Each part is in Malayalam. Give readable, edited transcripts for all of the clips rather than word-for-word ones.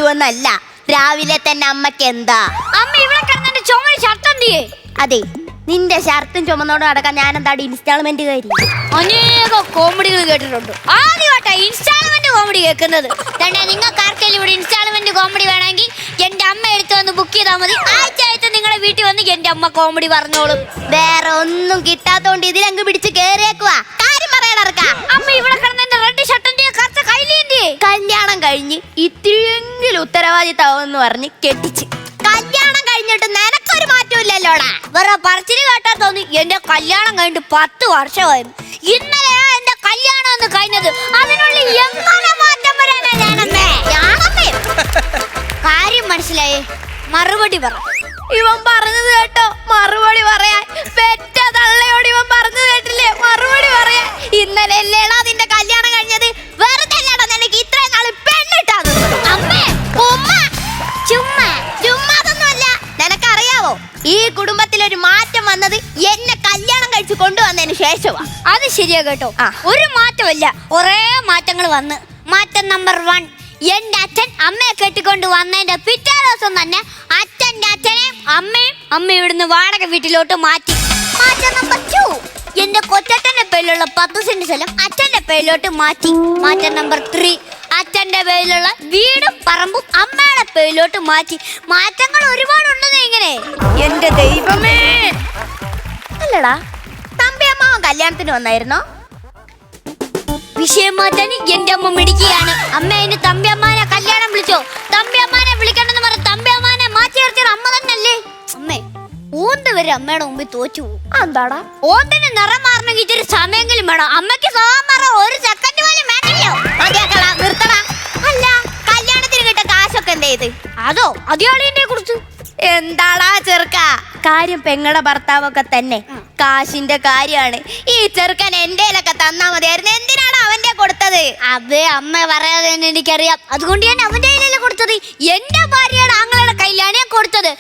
വരുമെന്നല്ല. രാവിലെ തന്നെ അമ്മക്ക് എന്താ? അമ്മ ഇവിടെ കിടന്നെ ചുമ ഷർട്ട് എന്തിയേ? അതെ, നിന്റെ ഷർട്ടും ചുമന്നോട് നടക്കാൻ ഞാൻ എന്താ ഇൻസ്റ്റാൾമെന്റ് കാര്യം? അനേക കോമഡികൾ കേട്ടിട്ടുണ്ട്. ആദ്യമായിട്ടാ ഇൻസ്റ്റാൾമെന്റ് കോമഡി കേൾക്കുന്നത്. തന്നെ നിങ്ങൾക്ക് ആർക്കെങ്കിലും ഇവിടെ ഇൻസ്റ്റാൾമെന്റ് കോമഡി വേണമെങ്കിൽ എന്റെ അമ്മ എടുത്ത് വന്ന് ബുക്ക് ചെയ്താൽ മതി. ആഴ്ച നിങ്ങളുടെ വീട്ടിൽ വന്ന് എന്റെ അമ്മ കോമഡി പറഞ്ഞോളും. വേറെ ഒന്നും കിട്ടാത്തോണ്ട് ഇതിലങ്ങ് പിടിച്ച് കേറിയേക്കുവാ. കാര്യം പറയണർക്ക. അമ്മ ഇവിടെ കിടന്നെ റെഡ് ഷർട്ടിന്റെ കറുത്ത കൈലിന്റെ കല്യാണം കഴിഞ്ഞ് ഇത്തിരിയെങ്കിലും ഉത്തരവാദിത്താവെന്ന് പറഞ്ഞ് കെട്ടിച്ച്. കല്യാണം കഴിഞ്ഞിട്ട് നിനക്കൊരു മാറ്റമില്ലല്ലോടാ. വേറെ പറച്ചില് കേട്ടാ തോന്നി എന്റെ കല്യാണം കഴിഞ്ഞിട്ട് 10 വർഷമായിരുന്നു. ഇന്നലെയാ എന്റെ കല്യാണം ഒന്ന് കഴിഞ്ഞത്. അതിനുള്ളിൽ എങ്ങനെ മാറ്റം വരാനാ ഞാനമ്മേ? കാര്യം മനസ്സിലായേ? മറുപടി പറ. ഇവൻ പറഞ്ഞത് കേട്ടോ? മറുപടി പറയാൻ പെറ്റ തള്ളയോട് ഇവൻ പറഞ്ഞത് കേട്ടില്ലേ? മറുപടി പറയാൻ. ഇന്നലെ അല്ലേടാ നിന്റെ കല്യാണം കഴിഞ്ഞത്. വെറുതെ അല്ലേടാ നിനക്ക് ഇത്രയും നാള് പെണ്ണിട്ടാ? അമ്മേ ഉമ്മ ചുമ്മാതൊന്നുമല്ല. നിനക്കറിയാവോ, ഈ കുടുംബത്തിലൊരു മാറ്റം വന്നത് എന്നെ കല്യാണം കഴിച്ച് കൊണ്ടുവന്നതിന് ശേഷമാ. അത് ശരിയാ കേട്ടോ. ഒരു മാറ്റമില്ല, കുറേ മാറ്റങ്ങൾ വന്ന്. മാറ്റം നമ്പർ 1, എന്റെ അച്ഛൻ അമ്മയെ കെട്ടിക്കൊണ്ട് വന്നതിന്റെ പിറ്റേ ദിവസം തന്നെ അച്ഛന്റെ അച്ഛനെയും അമ്മ ഇവിടുന്ന് വാടക വീട്ടിലോട്ട് മാറ്റി. മാറ്റം നമ്പർ 2, എന്റെ കൊച്ചച്ഛന്റെ പേരിലുള്ള 10 സെന്റ് സ്ഥലം അച്ഛന്റെ പേരിലോട്ട് മാറ്റി. മാറ്റം നമ്പർ 3, അച്ഛന്റെ പേരിലുള്ള വീടും പറമ്പും അമ്മയുടെ പേരിലോട്ട് മാറ്റി. മാറ്റങ്ങൾ ഒരുപാടുണ്ടെന്നേ. ഇങ്ങനെ എന്റെ ദൈവമേ. അല്ലടാ, തമ്പിയമ്മാവൻ കല്യാണത്തിന് വന്നായിരുന്നോ? വിഷയം മാറ്റാൻ എന്റെ അമ്മ മിടിക്കുകയാണ്. അമ്മ അതിന് തമ്പിയമ്മാനെ കല്യാണം വിളിച്ചോ? തമ്പിയമ്മാനെ വിളിക്കണമെന്ന് പറഞ്ഞ തമ്പിയമ്മാനെ മാറ്റി നിർത്തിയത് അമ്മ തന്നെയല്ലേ? അമ്മേ, ഓന്ത് വരെ അമ്മയുടെ മുമ്പിൽ തോറ്റു പോകും. എന്താടാ? ഓന്തിന് നിറം മാറണമെങ്കിൽ ഇതൊരു സമയമെങ്കിലും വേണം. അമ്മയ്ക്ക് സ്വഭാവം മാറാൻ 1 സെക്കൻഡ് പോലും വേണല്ലോ. നിർത്തടാ. അല്ല, കല്യാണത്തിന് കിട്ട കാശൊക്കെ എന്ത് ചെയ്ത്? അതോ അടിയാളിനെ കുറിച്ച് എന്താടാ ചെറുക്ക കാര്യം? പെങ്ങളുടെ ഭർത്താവൊക്കെ തന്നെ കാശിന്റെ കാര്യാണ്. ഈ ചെറുക്കൻ എന്റെയിലൊക്കെ തന്നാ മതിയായിരുന്നു. എന്തിനാണ് അവന്റെ കൊടുത്തത്? അതെ, അമ്മ പറയാതെ തന്നെ എനിക്കറിയാം. അതുകൊണ്ട് ഞാൻ അവന്റെ കയ്യിലല്ലേ കൊടുത്തത്. എന്റെ ഭാര്യയുടെ ആങ്ങളുടെ കയ്യിലാണ് ഞാൻ കൊടുത്തത്.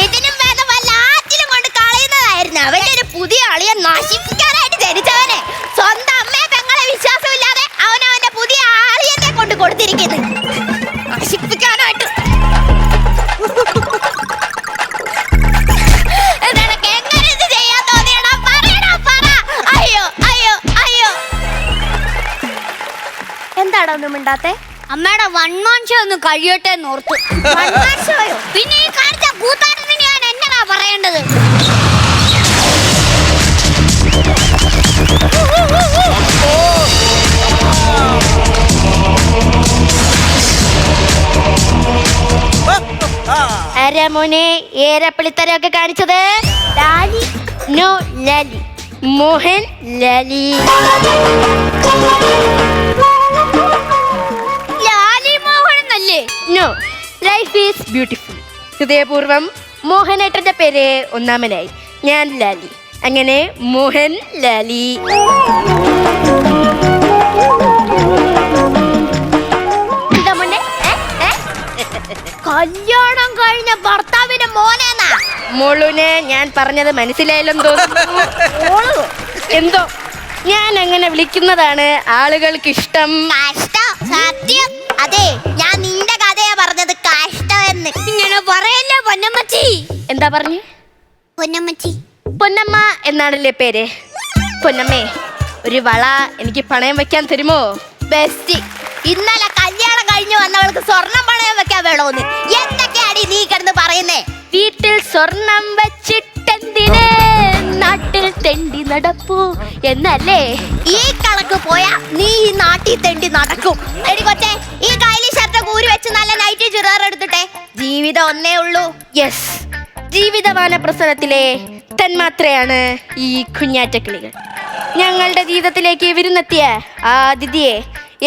ഇതിനും ഭേദം വല്ല ആറ്റിലും കൊണ്ട് കളയുന്നതായിരുന്നു. അവന്റെ ഒരു പുതിയ അളിയെ നശിപ്പിക്കാനായിട്ട് ജനിച്ചവനെ സ്വന്തം അമ്മയെ പെങ്ങളെ വിശ്വാസമില്ലാതെ അവന്റെ പുതിയ ആളിയെ കൊണ്ട് കൊടുത്തിരിക്കുന്നു. നശിപ്പിക്കാനായിട്ട്. എന്താടാ ഒന്നും മിണ്ടാത്തെ? അമ്മയുടെ 1 man show ഒന്ന് കഴിയട്ടെ എന്നോർത്തു. പിന്നെ ഈ കാണിച്ച കൂത്താട്ടത്തിന് ഞാൻ എന്നതാ പറയേണ്ടത്? മോനെ ഏരപ്പിളിത്തരൊക്കെ കാണിച്ചത്? ലാലി നോ ലാലി, മോഹൻ ലാലി. ലാലി മോഹൻ എന്നല്ലേ? No, life is beautiful. ഹൃദയപൂർവ്വം മോഹനേട്ടന്റെ പേര് ഒന്നാമനായി, ഞാൻ ലാലി. അങ്ങനെ മോഹൻ ലാലി. കല്യാണം കഴിഞ്ഞ ഭർത്താവിന്റെ മോനെന്നാ? മോളുനെ ഞാൻ പറഞ്ഞത് മനസ്സിലായില്ലെന്ന് തോന്നുന്നു. എന്തോ ഞാൻ അങ്ങനെ വിളിക്കുന്നതാണ് ആളുകൾക്ക് ഇഷ്ടം. സത്യം. അതെ, ഞാൻ നിന്റെ കഥയാ പറഞ്ഞത്. കഷ്ടമെന്ന് ഇങ്ങനെ പറയല്ലേ പൊന്നമ്മച്ചി. എന്താ പറഞ്ഞു? പൊന്നമ്മച്ചി. പൊന്നമ്മ എന്നാണല്ലേ പേര്? പൊന്നമ്മേ, ഒരു വള എനിക്ക് പണയം വെക്കാൻ തരുമോ? ബെസ്റ്റ്. ഇന്നലെ കല്യാണം കഴിഞ്ഞു വന്നവൾക്ക് സ്വർണം പണയം വെക്കാൻ വേണോന്ന് എന്തൊക്കെയാടി നീ കിടന്ന് പറയുന്നേ? വീട്ടിൽ സ്വർണം വെച്ചിട്ടെന്തിന് നാട്ടിൽ തെണ്ടി നടപ്പൂ എന്നല്ലേ? ഈ കണക്ക് പോയാ നീ ഈ നാട്ടിൽ തെണ്ടി നടക്കും. എടി കൊച്ചേ, ഈ കൈലി ഷർട്ട് ഊരി വെച്ച് നല്ല നൈറ്റ് ചുരിദാർ എടുത്തിട്ടെ. ജീവിതം ഒന്നേ ഉള്ളൂ. യെസ്, ജീവിതമാന പ്രസവത്തിലെ തന്മാത്രയാണ് ഈ കുഞ്ഞാറ്റക്കിളികൾ. ഞങ്ങളുടെ ജീവിതത്തിലേക്ക് വിരുന്നെത്തിയ ആ അതിഥിയെ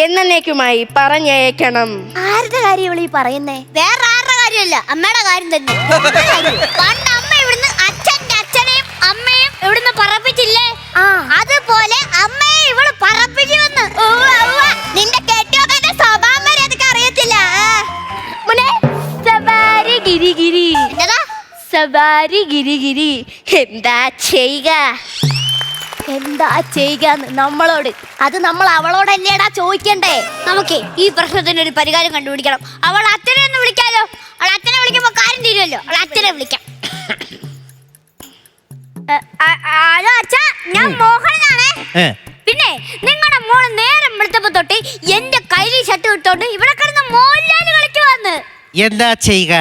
എന്നേക്കുമായി പറഞ്ഞയക്കണം. ആരുടെ കാര്യം ഈ പറയുന്നേ? വേറെ ആരുടെ കാര്യമല്ല, അമ്മയുടെ കാര്യം തന്നെ. പണ്ട് അമ്മ ഇവിടുന്ന് അച്ഛന്റെ അച്ഛനെയും അമ്മയും ഇവിടുന്ന് പറപ്പിച്ചില്ലേ? അതുപോലെ അമ്മയെ ഇവള് പറപ്പിച്ചു വന്ന്. നിന്റെ കെട്ടിയോന്റെ സ്വഭാവം വരെ അതൊക്കെ അറിയത്തില്ല. സവാരി ഗിരിഗിരി, സവാരി ഗിരിഗിരി എന്താ ചെയ്യുക? എന്താ ചെയ്യാന്ന് നമ്മളോട്? അത് നമ്മൾ അവളോടല്ലേടാ ചോദിക്കണ്ടേ? നമുക്ക് ഈ പ്രശ്നത്തിന് ഒരു പരിഹാരം കണ്ടുപിടിക്കണം. അവൾ അച്ഛനെ ഒന്ന് വിളിക്കാലോ. അവൾ അച്ഛനെ വിളിക്കുമ്പോ കാര്യം തീരുമല്ലോ. അവൾ അച്ഛനെ വിളിക്കാം. ഹലോ അച്ഛാ, ഞാൻ മോഹനാണേ. പിന്നെ നിങ്ങളുടെ മോള് നേരം വെളുത്തപ്പോ തൊട്ട് എന്റെ കയ്യിൽ ഷർട്ട് ഇട്ടോണ്ട് ഇവിടെ കിടന്ന് മോഹൻലാൽ കളിക്കുവാന്ന്. എന്താ ചെയ്യുക?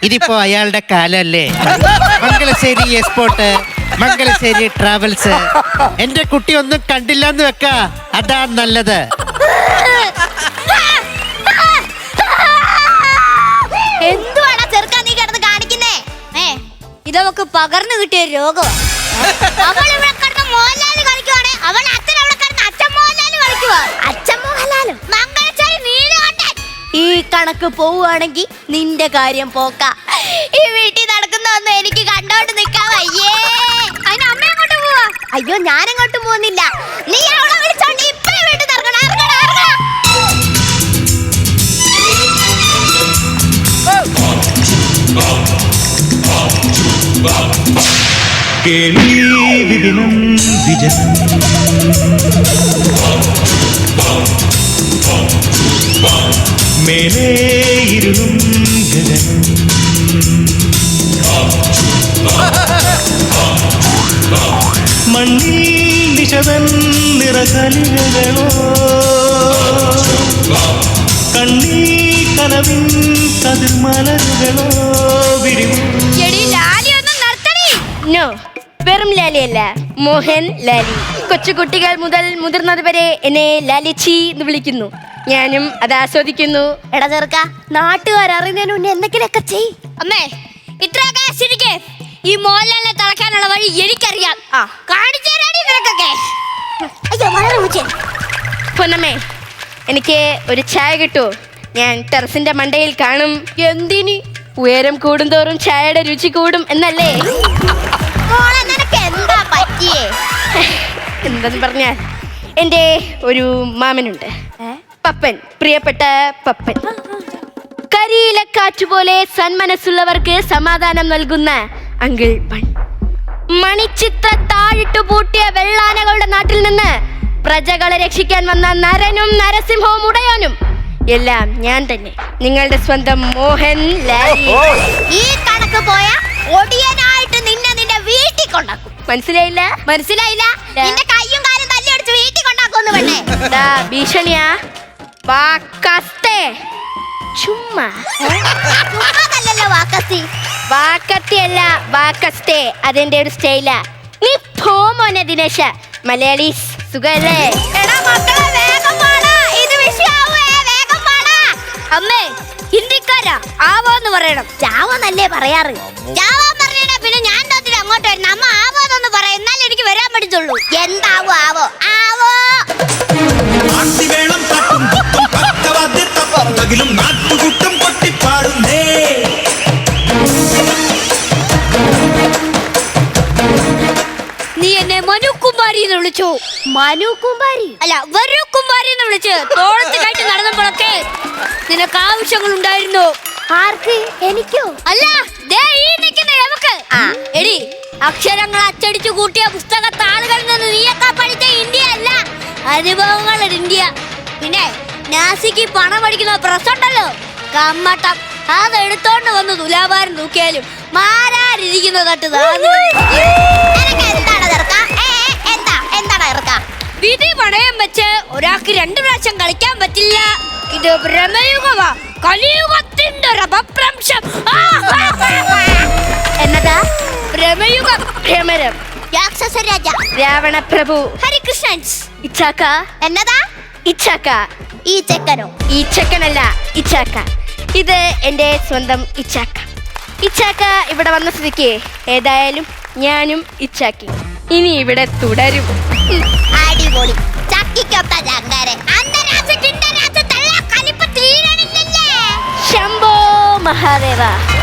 ഇതിപ്പോ അയാളുടെ കാലല്ലേ. Mangalassery export, Mangalassery travels. എന്റെ കുട്ടി ഒന്നും കണ്ടില്ലെന്ന് വെക്ക, അതാ നല്ലത്. എന്തുവാടാ ചെറുക്കാ നീ കിടന്ന് കാണിക്കുന്നേ? ഇതൊക്കെ പകർന്നു കിട്ടിയ രോഗം. അവൾ ഇവിടെ കിടന്ന് മോഹൻലാൽ കളിക്കുവാണ്. അവൾ അച്ഛൻ അവിടെ കിടന്ന് അച്ഛൻ മോഹൻലാൽ കളിക്കുവാ. അച്ഛൻ മോഹൻലാലും മംഗലശ്ശേരി നീലകണ്ഠൻ. ഈ കണക്ക് പോവുകയാണെങ്കിൽ നിന്റെ കാര്യം പോക്ക. ഈ വീട്ടിൽ നടക്കുന്നൊന്നും എനിക്ക് കണ്ടോണ്ട് നിക്കാൻ വയ്യേ. അതിന് അമ്മ എങ്ങോട്ട് പോവാ? അയ്യോ, ഞാനെങ്ങോട്ടും പോകുന്നില്ല. നീ അവളെ വിളിച്ചോണ്ട് ഇപ്പഴേ വീട്ടിൽ നടക്കണം. മേലേ ഇരുളും ഗഗനം മണ്ണിൽ നിശവൻ നിറകലികളോ കണ്ണീ കനവിൻ കതിർമലരുകളോ വിരിവും. നോ, വെറും ലാലിയല്ല, മോഹൻ ലാലി. കൊച്ചുകുട്ടികൾ മുതൽ മുതിർന്നത് വരെ എന്നെ ലാലിച്ചി എന്ന് വിളിക്കുന്നു. ഞാനും അത് ആസ്വദിക്കുന്നു. എടാ ചെറുക്ക, നാട്ടുകാരറിയുന്നതിന് മുന്നേ എന്തെങ്കിലുമൊക്കെ ചെയ്. അമ്മേ, ഇത്രയൊക്കെ ശരിക്ക് ഈ മോഹൻലാലിനെ തളയ്ക്കാനുള്ള വഴി എനിക്കറിയാം. കാണിച്ചു തരാടി നിനക്കൊക്കെ. അയ്യോ, വളരെ പൂച്ച. പൊന്നമ്മേ, എനിക്ക് ഒരു ചായ കിട്ടുമോ? ഞാൻ ടെറസിന്റെ മണ്ടയിൽ കാണും. എന്തിന്? ഉയരം കൂടുന്തോറും ചായയുടെ രുചി കൂടും എന്നല്ലേ? മോളെ, നിനക്ക് എന്താ പറ്റിയേ? എന്തെന്ന് പറഞ്ഞാൽ എൻ്റെ ഒരു മാമനുണ്ട്, പപ്പൻ, പ്രിയപ്പെട്ട പപ്പൻ. കരിയില കാറ്റുപോലെ സന്മനസ്സുള്ളവർക്ക് സമാധാനം നൽകുന്ന അങ്കിൾ പൺ. മണിച്ചിത്ര താഴിട്ടു പൂട്ടിയ വെള്ളാനകളുടെ നാട്ടിൽ നിന്ന് പ്രജകളെ രക്ഷിക്കാൻ വന്ന നരനും നരസിംഹവും ഉടയോനും എല്ലാം ഞാൻ തന്നെ, നിങ്ങളുടെ സ്വന്തം മോഹൻ ലാലി. ഈ കണക്ക് പോയ ഒടിയനായിട്ട് നിന്റെ വീട്ടിൽ കൊണ്ടാക്കും. മനസ്സിലായില്ല? മനസ്സിലായില്ല? നിന്റെ കയ്യും കാലും തല്ലി അടിച്ച് വീട്ടിൽ കൊണ്ടാക്കുമെന്ന് പെണ്ണേ. ഭീഷണിയാ? വാക്കസ്തേ. ചുമ്മാ ചുമ്മാതല്ലല്ലോ വാക്കസ്തി. വാക്കത്തിയല്ല, വാക്കസ്തേ. അതെന്റെ ഒരു സ്റ്റൈലാ. നീ പോ മോനെ ദിനേശ. മലയാളീസ് സുഖല്ലേ? എടാ മക്കളെ, വേഗം പാടാ, ഇത് വിഷയാവേ. വേഗം പാടാ. അമ്മേ, ഹിന്ദിക്കാരാ ആവോന്ന് പറയണം. ജാവോന്നല്ലേ പറയാറ്? ജാവോ പറഞ്ഞാ പിന്നെ ഞാൻ തോന്നിട്ട് അങ്ങോട്ട് വരുന്ന. അമ്മ ആവോന്നൊന്ന് പറ, എന്നാലും എനിക്ക് വരാൻ പഠിച്ചുള്ളൂ. എന്താവോ? ആവോ ആവോ. വേണം തട്ടും പക്കവാദ്യത്തപ്പകിലും നാട്ടുകൂട്ടം കൊട്ടിപ്പാടുന്നേ. നീ എന്നെ മനുകുമാരി എന്ന് വിളിച്ചു. മനുകുമാരി അല്ല, വരൂകുമാരി എന്ന് വിളിച്ച് തോളത്ത് കയറ്റി നടന്നപ്പോഴൊക്കെ നിനക്ക് ആവശ്യങ്ങൾ ഉണ്ടായിരുന്നു. ആർക്ക്? എനിക്കോ? അല്ല, ദേ ഈ നിൽക്കുന്ന എവക്ക്. എടി, അക്ഷരങ്ങൾ അച്ചടിച്ചു കൂട്ടിയ പുസ്തകത്താളുകളിൽ നിന്ന് നീയൊക്കെ പഠിച്ച ഇന്ത്യ അല്ല, അനുഭവങ്ങളുടെ ഇന്ത്യ. പിന്നെ നാസിക്ക് പണം അടിക്കുന്ന പ്രസ് ഉണ്ടല്ലോ, കമ്മട്ടം, അതെടുത്തോണ്ട് വന്ന് തുലാഭാരം തൂക്കിയാലും മാരാരിരിക്കുന്ന തട്ട് വിധി പണയം വെച്ച് ഒരാൾക്ക് 2 പ്രാവശ്യം കളിക്കാൻ പറ്റില്ല. ഇത് ഭ്രമയുഗമാ, കലിയുഗത്തിന്റെ ഒരു അപഭ്രംശം. എന്നതാ? ഭ്രമയുഗം. ഭ്രമരം. രാക്ഷസരാജ രാവണപ്രഭു. ഹരികൃഷ്ണൻസ്. ഇച്ചാക്ക. എന്നതാ? ഇച്ചാക്ക. ഈ ചെക്കനോ? ഈ ചെക്കനല്ല, ഇച്ചാക്ക. ഇത് എന്റെ സ്വന്തം ഇച്ചാക്ക. ഇച്ചാക്ക ഇവിടെ വന്ന സ്ഥിതിക്ക് ഏതായാലും ഞാനും ഇച്ചാക്കി ഇനി ഇവിടെ തുടരും. അടിപൊളി. ചക്കിക്കൊത്ത ചങ്കാരെ. അന്തരാസ ചിന്തരാസ തള്ള കലിപ്പ് തീരണില്ലല്ലേ? ശംഭോ മഹാദേവ.